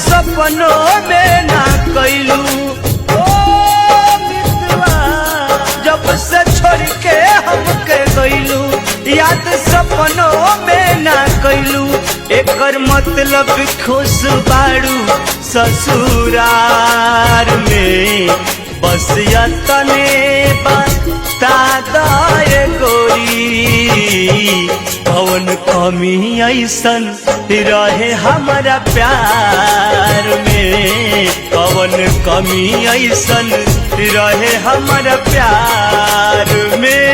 सपनों में ना कैलू जब से छोड़ के हमके गईलू याद सपनों में ना कैलू एकर मतलब खुश बाड़ू ससुरार में बस यतने बता दे गोरी कौन कमी ऐसन रहे हमारा प्यार में कौन कमी ऐसन रहे हमारा प्यार में।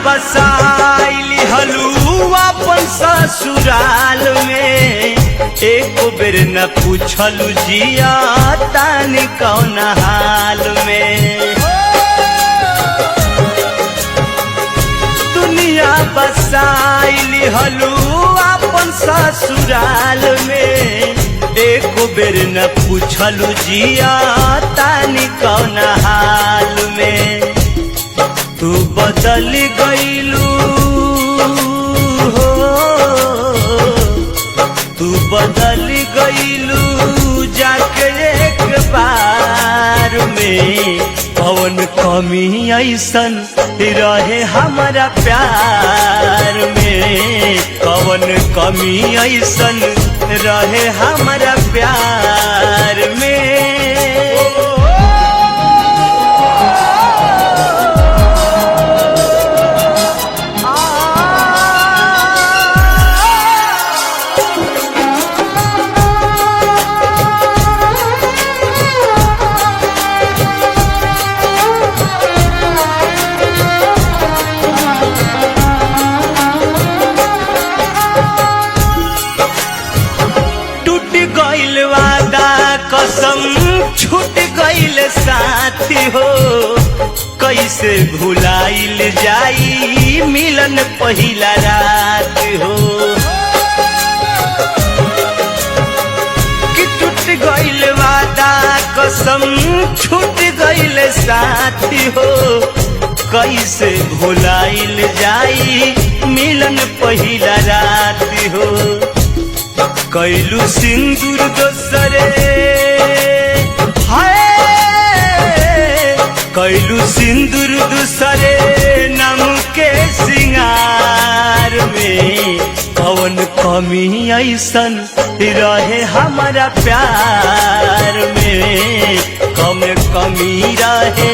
बसाइली हलुआ अपन ससुराल में एक बेर न पूछलू जिया तानी कौन हाल में दुनिया बसाइली हलुआ अपन ससुराल में एक बेर न पूछलू जिया तानी कौन हाल में तू बदल गईलू हो तू बदल गईलू जाके एक बार में कौन कमी ऐसन रहे हमारा प्यार में कौन कमी ऐसन रहे हमारा प्यार में। कसम छूट गईल साथी हो कैसे भुलाइल जाई मिलन पहिला रात हो कि टूट गईल वादा कसम छूट गईल साथी हो कैसे भुलाइल जाई मिलन पहिला रात हो कैलू सिंदूर दोसरे हाय कैलू सिंदूर दूसरे नाम के सिंगार में कौन कमी ऐसन रहे हमारा प्यार में कम कमी रहे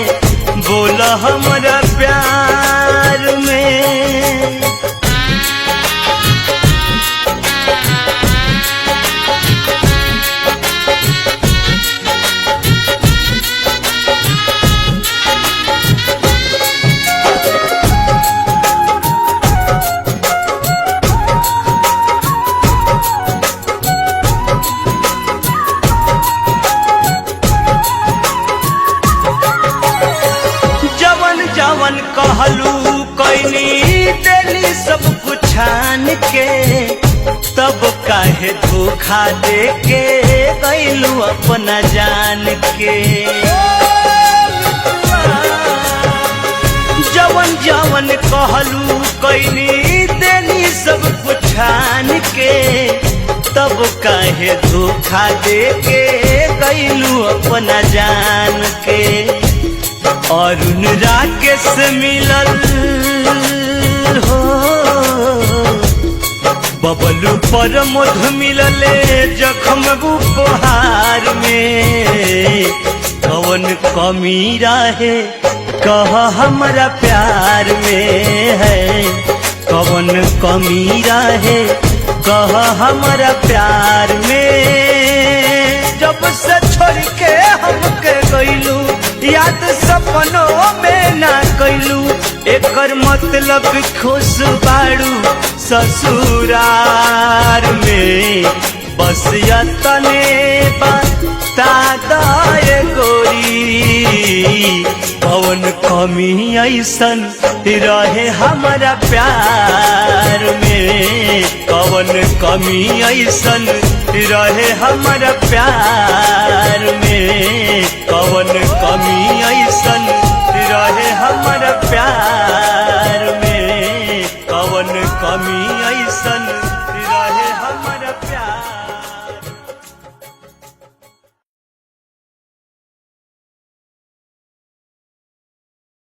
बोला हमारा प्यार में। जवन कहलू कैनी देली सब कुछ छान के तब काहे धोखा दे के गईलू अपना जान के जवन जवन कहलू कैनी देली सब कुछ छान के तब काहे धोखा दे के गईलू अपना जान के। अरुण राकेश मिलल हो बबलू पर मधु मिलले जख्म उपहार में कौन कमी रहे कह हमारा प्यार में है कौन कमी रहे कह हमारा प्यार में। जब से छोड़ के हमके गईलू याद सपनों में ना कैलू एकर मतलब खुश बाड़ू ससुरार में बस यतने बता दे गोरी गोरी कवन कमी ऐसन रहे हमारा प्यार में, कवन कमी ऐसन रहे हमारा प्यार में, कवन कमी ऐसन